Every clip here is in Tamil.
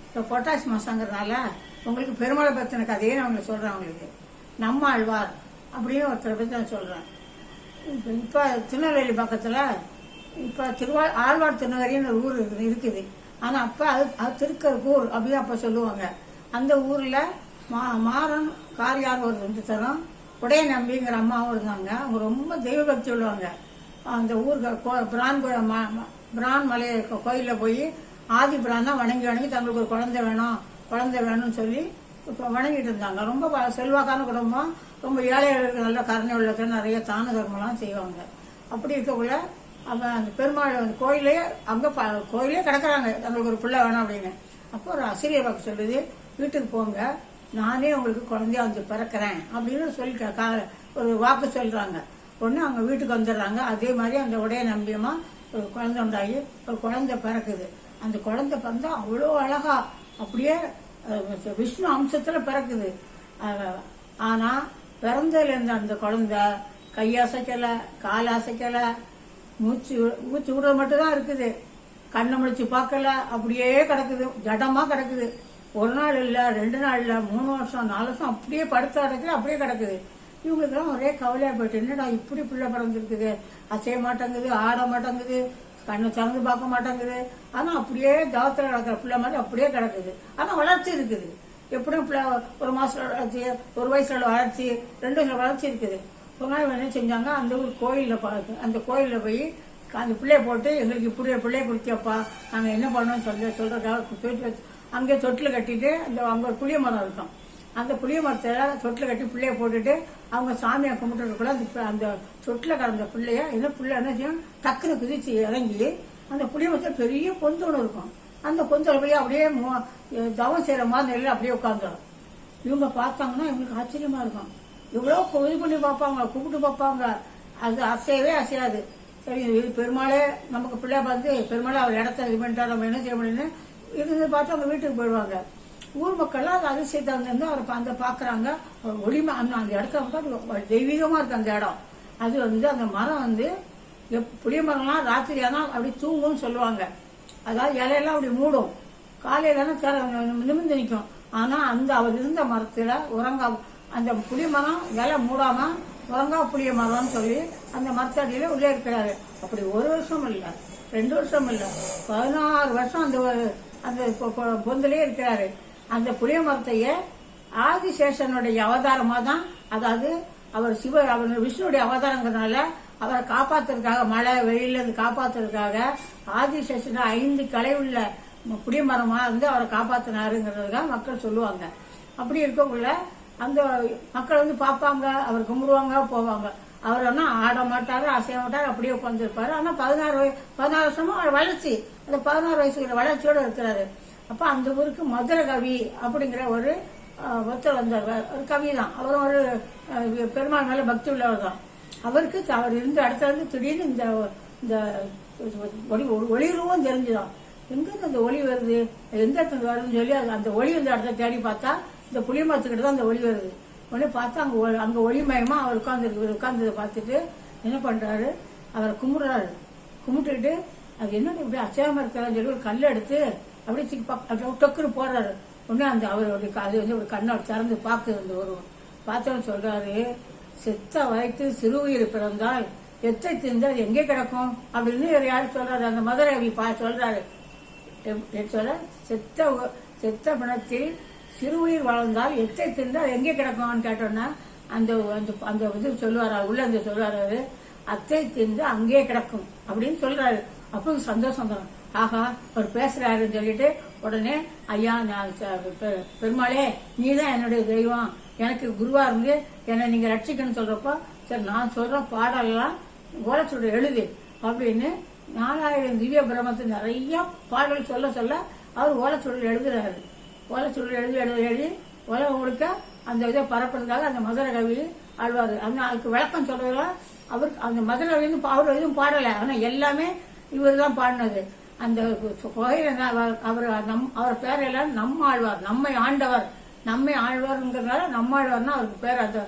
இப்போ புரட்டாசி மாசங்கிறதுனால உங்களுக்கு பெருமாளை பற்றின கதையே நான் உங்களுக்கு சொல்றேன். உங்களுக்கு நம்ம ஆழ்வார் அப்படின்னு ஒருத்தரை பற்றி நான் சொல்றேன். இப்போ திருநெல்வேலி பக்கத்துல இப்போ ஆழ்வார் திருநகரின்னு ஒரு ஊர் இருக்குது. ஆனா அப்ப அது திருக்கக்கூர் அப்படின்னு அப்ப சொல்லுவாங்க. அந்த ஊர்ல மாறன் காரியார் ஒரு 2 தரம் உடைய நம்பிங்கிற அம்மாவும் இருந்தாங்க. அவங்க ரொம்ப தெய்வ பக்தி உள்ளவங்க. அந்த ஊருக்கு பிரான் மலை கோயிலில் போய் ஆதி பிரான் தான் வணங்கி தங்களுக்கு ஒரு குழந்தை வேணும்னு சொல்லி வணங்கிட்டு இருந்தாங்க. ரொம்ப செல்வாக்கான குடும்பம், ரொம்ப ஏழைகளுக்கு நல்ல கருணை உள்ளது, நிறைய தான தர்மம்லாம் செய்வாங்க. அப்படி இருக்கக்குள்ள அவன் அந்த பெருமாள் கோயிலே கோயிலே கிடக்குறாங்க, தங்களுக்கு ஒரு பிள்ளை வேணும் அப்படின்னு. அப்போ ஒரு ஆசிரியர் வாக்கு சொல்லுது, வீட்டுக்கு போங்க, நானே உங்களுக்கு குழந்தைய வந்து பிறக்கிறேன் அப்படின்னு சொல்லி ஒரு வாக்கு சொல்றாங்க. ஒன்று அவங்க வீட்டுக்கு வந்துடுறாங்க. அதே மாதிரி அந்த உடைய நம்பியமா ஒரு குழந்தை உண்டாகி ஒரு குழந்தை பிறக்குது. அந்த குழந்தை பிறந்தா அவ்வளோ அழகா அப்படியே விஷ்ணு அம்சத்துல பிறக்குது. ஆனா பிறந்ததுல இருந்த அந்த குழந்தை கையசைக்கல, கால் அசைக்கல, மூச்சு விடுறது மட்டும் தான் இருக்குது. கண்ணை முடிச்சு பார்க்கல, அப்படியே கிடக்குது, ஜடமா கிடக்குது. 1 நாள் இல்ல, 2 நாள் இல்ல, 3 வருஷம் 4 வருஷம் அப்படியே படுத்த கிடக்குது, அப்படியே கிடக்குது. இவங்களுக்கெல்லாம் ஒரே கவலையா போயிட்டு, என்னடா இப்படி பிள்ளை பிறந்திருக்குது, அசைய மாட்டேங்குது, ஆட மாட்டேங்குது, கண்ணை திறந்து பார்க்க மாட்டேங்குது. ஆனா அப்படியே ஜாவத்துல கிடக்கிற பிள்ளை மாதிரி அப்படியே கிடக்குது. ஆனா வளர்ச்சி இருக்குது. எப்படியும் பிள்ளை 1 மாசத்துல வளர்ச்சி, 1 வயசுல வளர்ச்சி, 2 வயசுல வளர்ச்சி இருக்குது. ஒரு நாள் என்ன செஞ்சாங்க, அந்த ஊர் கோயில்ல அந்த கோயில்ல போய் அந்த பிள்ளைய போட்டு, எங்களுக்கு இப்படி ஒரு பிள்ளைய கொடுத்தியப்பா, நாங்க என்ன பண்ணோம்னு சொல்றதுக்காக அங்கே தொட்டில் கட்டிட்டு அங்க ஒரு புளிய மரம் இருக்கும். அந்த புளிய மரத்துல தொட்டில் கட்டி பிள்ளைய போட்டுட்டு அவங்க சாமியை கும்பிட்டுருக்குள்ள அந்த தொட்டில கலந்த பிள்ளைய பிள்ளை என்ன செய்யும், டக்குன்னு குதிச்சு இறங்கி அந்த புளிய மரத்துல பெரிய பொந்தொன்று இருக்கும். அந்த பொந்தொலை போய் அப்படியே தவம் செய்யற மாதிரி நெல்ல அப்படியே உட்காந்துடும். இவங்க பார்த்தாங்கன்னா இவங்களுக்கு ஆச்சரியமா இருக்கும். இவ்வளவு இது பண்ணி பார்ப்பாங்க, கூப்பிட்டு பார்ப்பாங்க, அது அசையவே அசையாது. சரி, இது பெருமாளே நமக்கு பிள்ளை பார்த்து பெருமாளே அவர் இடத்த இது பண்ணிட்டா நம்ம என்ன செய்ய முடியும்னு இருந்து பார்த்து அவங்க வீட்டுக்கு போயிடுவாங்க. ஊர் மக்கள்லாம் அது அதிசயத்தை வந்து அவர் அந்த பாக்குறாங்க. ஒளிமை அந்த இடத்துல வந்து தெய்வீகமா இருக்கு அந்த இடம். அது வந்து அந்த மரம் வந்து புளிய மரம்லாம் ராத்திரி ஆனா அப்படி தூங்கும்னு சொல்லுவாங்க. அதாவது இலையெல்லாம் அப்படி மூடும், காலையில நிமிர்ந்து நிற்கும். ஆனா அந்த அவர் இருந்த மரத்துல உறங்கா அந்த புளிய மரம் இலை மூடாம உறங்கா புளிய மரம்னு சொல்லி அந்த மரத்தடியில உள்ளே இருக்கிறாரு. அப்படி 1 வருஷம் இல்ல, 2 வருஷம் இல்ல, 16 வருஷம் அந்த பொந்திலே இருக்கிறாரு. அந்த புளிய மரத்தையே ஆதிசேஷனுடைய அவதாரமா தான், அதாவது அவர் விஷ்ணுடைய அவதாரங்கிறதுனால அவரை காப்பாத்துறதுக்காக, மழை வெயில இருந்து காப்பாத்துறதுக்காக ஆதிசேஷன் 5 கலை உள்ள புளிய மரமா இருந்து அவரை காப்பாத்தினாருங்கிறதுக்காக மக்கள் சொல்லுவாங்க. அப்படி இருக்கக்குள்ள அந்த மக்கள் வந்து பார்ப்பாங்க, அவர் கும்பிடுவாங்க, போவாங்க. அவர் ஆனா ஆட மாட்டாரு, அசைய மாட்டாரு, அப்படியே உட்காந்துருப்பாரு. ஆனா 16 வருஷமா அவர் வளர்ச்சி, அந்த 16 வயசு வளர்ச்சியோட இருக்கிறாரு. அப்ப அந்த ஊருக்கு மதுர கவி அப்படிங்கிற ஒரு ஒருத்தர் வந்தார், ஒரு கவி தான். அவரும் ஒரு பெருமாள் மேல பக்தி உள்ளவர் தான். அவருக்கு அவர் இருந்த இடத்துல இருந்து திடீர்னு இந்த ஒளிருவும் தெரிஞ்சுதான். எங்க அந்த ஒளி வருது, எந்த இடத்துல வருதுன்னு சொல்லி அந்த ஒளி இந்த இடத்த தேடி பார்த்தா இந்த புளிய மரத்துக்கிட்ட தான் அந்த ஒளி வருது. உடனே பார்த்தா அங்க ஒளிமயமா அவர் உட்கார்ந்ததை பார்த்துட்டு என்ன பண்றாரு, அவரை கும்பிடுறாரு. கும்பிட்டுட்டு அது என்ன இப்படி அசையாம இருக்கிறான்னு சொல்லி ஒரு கல் எடுத்து அப்படியே டொக்குன்னு போடுறாரு. உடனே அவருடைய அது வந்து ஒரு கண்ணை திறந்து பாக்குது. ஒரு பார்த்தவன் சொல்றாரு, செத்த வயத்து சிறுஉயிர் பிறந்தால் எத்தை திருந்து அது எங்கே கிடக்கும் அப்படின்னு யாரு சொல்றாரு, அந்த மதுரை சொல்றாரு. சொல்ல செத்த பிணத்தில் சிறுஉயிர் வளர்ந்தால் எத்தை திருந்து அது எங்கே கிடக்கும்னு கேட்டோன்னா அந்த இது சொல்லுவாரு, உள்ள அந்த சொல்லுவாரு, அத்தை திருந்து அங்கே கிடக்கும் அப்படின்னு சொல்றாரு. அப்போ சந்தோஷம் தான், ஆஹா அவர் பேசுறாருன்னு சொல்லிட்டு உடனே ஐயா நான் பெருமாளே நீதான் என்னுடைய தெய்வம், எனக்கு குருவா இருந்து என்னை நீங்க ரட்சிக்கணும்னு சொல்றப்போ, சரி நான் சொல்ற பாடலாம் ஓலச்சுவடு எழுது அப்படின்னு 4000 திவ்ய பிரமத்து நிறைய பாடல் சொல்ல அவர் ஓலச்சுவடில் எழுதுறாரு. ஓலச்சுவடில் எழுதி உலகம் முழுக்க அந்த இதை பரப்புறதுக்காக அந்த மதுரை கவி ஆழ்வாரு. அதுக்கு விளக்கம் சொல்றதுல அவருக்கு அந்த மதுரை கவி அவர் எதுவும் பாடல, ஆனா எல்லாமே இவர் தான் பாடினது. அந்த கோயில அவர் பேர் எல்லாம் நம்ம ஆழ்வார், நம்மை ஆண்டவர், நம்மை ஆழ்வார்ங்கிறதுனால நம்ம ஆழ்வார்னா அவருக்கு பேர். அந்த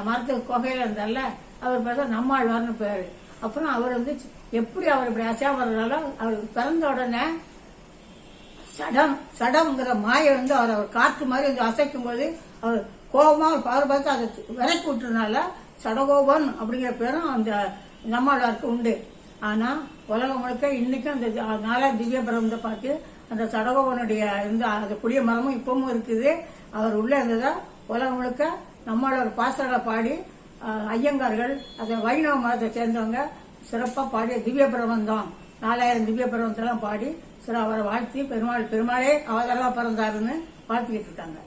மரத்து கொகையில இருந்தால அவர் பேர் தான் நம்ம ஆழ்வார்னு பேரு. அப்புறம் அவர் வந்து எப்படி அவர் இப்படி அசையா வர்றதால அவருக்கு பிறந்த உடனே சடம்ங்கிற மாயை வந்து அவர் காற்று மாதிரி வந்து அசைக்கும் போது அவர் கோபமா அவர் பார்த்து அதை விரைக்கி விட்டுறதுனால சடகோபன் அப்படிங்கிற பேரும் அந்த நம்மளாருக்கு உண்டு. ஆனா உலகம் முழுக்க இன்னைக்கும் அந்த 4 திவ்ய பிரபந்தத்தை பார்த்து அந்த சடகோபனுடைய அந்த புளிய மரமும் இப்பவும் இருக்குது. அவர் உள்ள இருந்ததா உலகம் முழுக்க நம்மளோட பாசங்களை பாடி ஐயங்கார்கள் அந்த வைணவ மதத்தை சேர்ந்தவங்க சிறப்பா பாடிய திவ்ய பிரபந்தம் 4000 திவ்ய பிரபந்தெல்லாம் பாடி அவரை வாழ்த்தி பெருமாளே அவதாரமா பிறந்தாருன்னு வாழ்த்திக்கிட்டு இருக்காங்க.